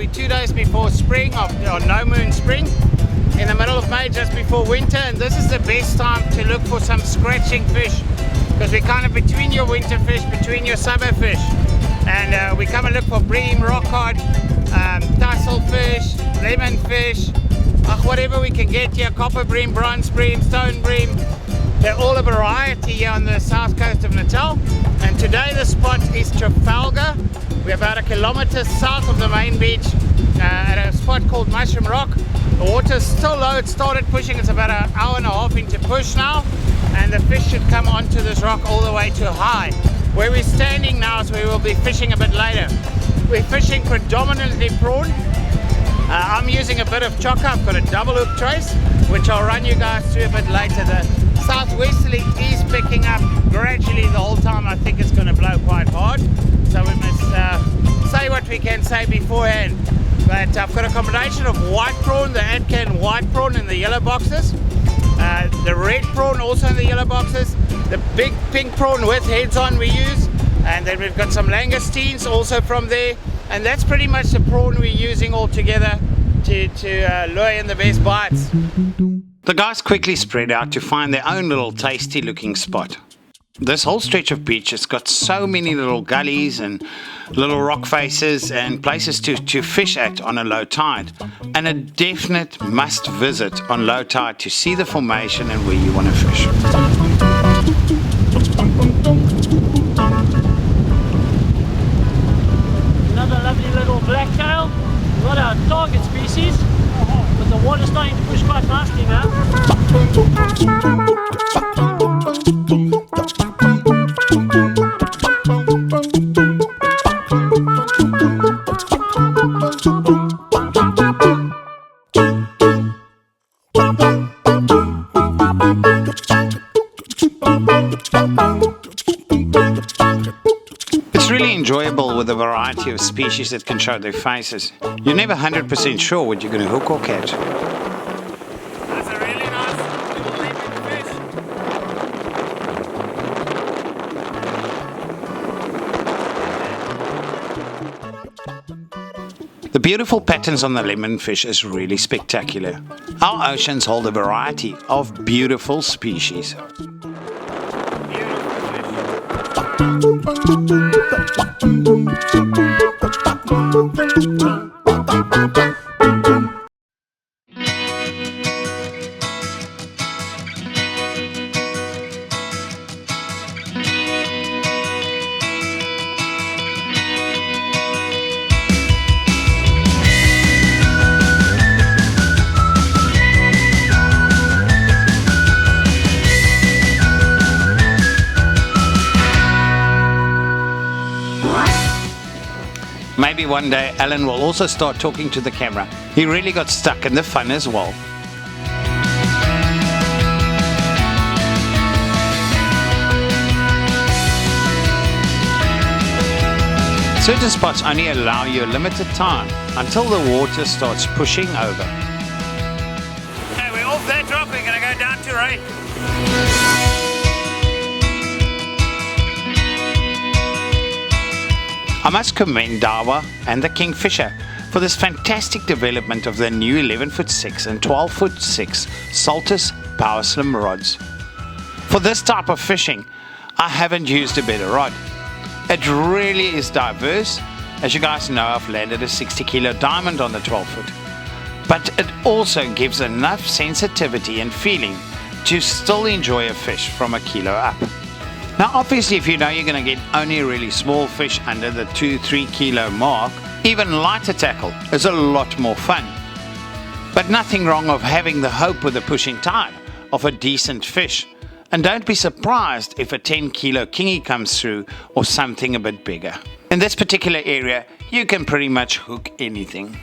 We're 2 days before spring, or no moon spring, in the middle of May, just before winter, and this is the best time to look for some scratching fish, because we're kind of between your winter fish, between your summer fish, and we come and look for bream, rockcod, tassel fish, lemon fish, whatever we can get here, copper bream, bronze bream, stone bream. They're all a variety here on the south coast of Natal, and today the spot is Trafalgar. We're about 1 kilometer south of the main beach at a spot called Mushroom Rock. The water's still low, it started pushing, it's about an hour and a half into push now, and the fish should come onto this rock all the way to high. Where we're standing now is where we'll be fishing a bit later. We're fishing predominantly prawn. I'm using a bit of chocker. I've got a double hook trace, which I'll run you guys through a bit later. The southwesterly is picking up gradually the whole time. I think it's going to blow quite hard, so we must say what we can say beforehand. But I've got a combination of white prawn, the Atkin white prawn in the yellow boxes, the red prawn also in the yellow boxes, the big pink prawn with heads on we use, and then we've got some langoustines also from there, and that's pretty much the prawn we're using all together to lure in the best bites. The guys quickly spread out to find their own little tasty looking spot. This whole stretch of beach has got so many little gullies and little rock faces and places to fish at on a low tide, and a definite must visit on low tide to see the formation and where you want to fish. Another lovely little blacktail, not our target species, but the water's starting to push quite nicely now. It's really enjoyable with a variety of species that can show their faces. You're never 100% sure what you're going to hook or catch. That's a really nice little lemon fish. The beautiful patterns on the lemon fish is really spectacular. Our oceans hold a variety of beautiful species. Maybe one day Alan will also start talking to the camera. He really got stuck in the fun as well. Certain spots only allow you a limited time until the water starts pushing over. Okay, we're off that rock, we're going to go down to Ray. I must commend Dawa and the Kingfisher for this fantastic development of their new 11'6" and 12'6" Saltus Power Slim rods. For this type of fishing, I haven't used a better rod. It really is diverse. As you guys know, I've landed a 60 kilo diamond on the 12 foot. But it also gives enough sensitivity and feeling to still enjoy a fish from a kilo up. Now obviously if you know you're going to get only really small fish under the 2-3 kilo mark, even lighter tackle is a lot more fun. But nothing wrong of having the hope with the pushing tide of a decent fish. And don't be surprised if a 10 kilo kingy comes through or something a bit bigger. In this particular area, you can pretty much hook anything.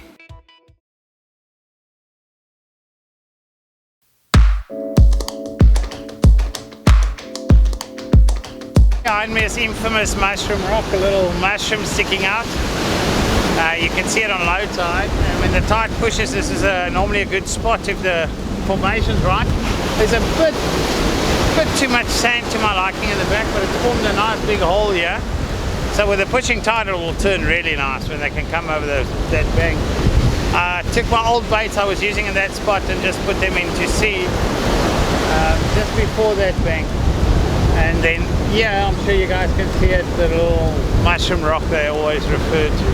Behind me is infamous Mushroom Rock, a little mushroom sticking out. You can see it on low tide. And when the tide pushes, this is normally a good spot if the formation's right. There's a bit too much sand to my liking in the back, but it's formed a nice big hole here. So with the pushing tide, it will turn really nice when they can come over that bank. I took my old baits I was using in that spot and just put them into sea just before that bank. And then, yeah, I'm sure you guys can see it, the little mushroom rock they always refer to.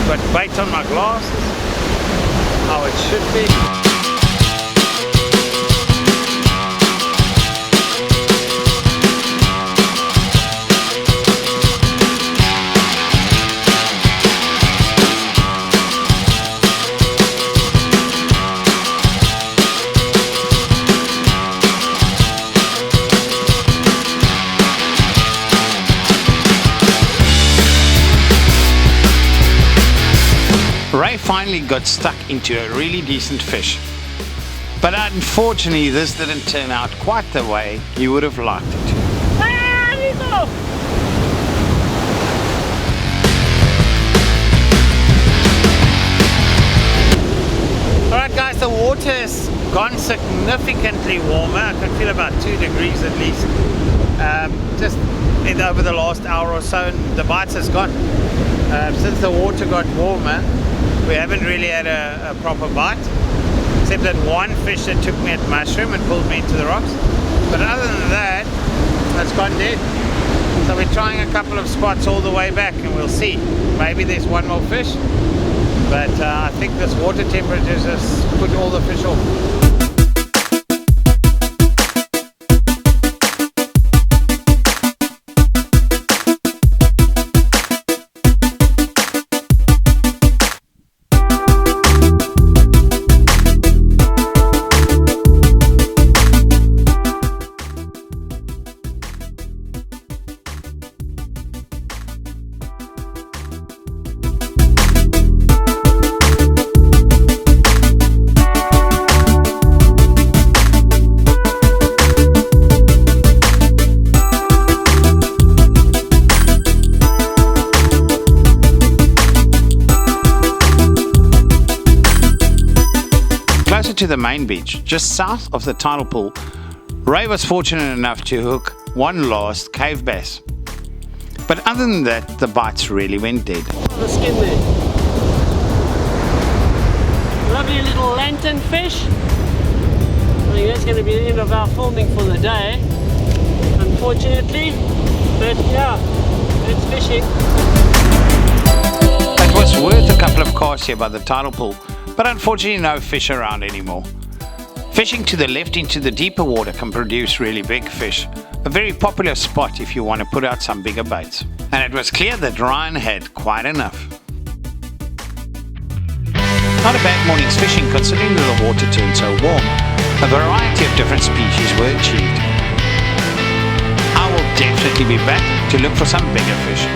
But bait on my glasses, how it should be. Ray finally got stuck into a really decent fish, but unfortunately this didn't turn out quite the way he would have liked it to. Alright guys, the water has gone significantly warmer. I can feel about 2 degrees at least. Just over the last hour or so, and the bites has gone. Since the water got warmer, we haven't really had a proper bite, except that one fish that took me at mushroom and pulled me into the rocks. But other than that, it's gone dead. So we're trying a couple of spots all the way back, and we'll see. Maybe there's one more fish, but I think this water temperature just put all the fish off. To the main beach, just south of the tidal pool, Ray was fortunate enough to hook one last cave bass. But other than that, the bites really went dead. The skin there. Lovely little lantern fish. I think that's going to be the end of our filming for the day, unfortunately. But yeah, it's fishing. It was worth a couple of casts here by the tidal pool, but unfortunately no fish around anymore. Fishing to the left into the deeper water can produce really big fish, a very popular spot if you want to put out some bigger baits. And it was clear that Ryan had quite enough. Not a bad morning's fishing considering that the water turned so warm. A variety of different species were achieved. I will definitely be back to look for some bigger fish.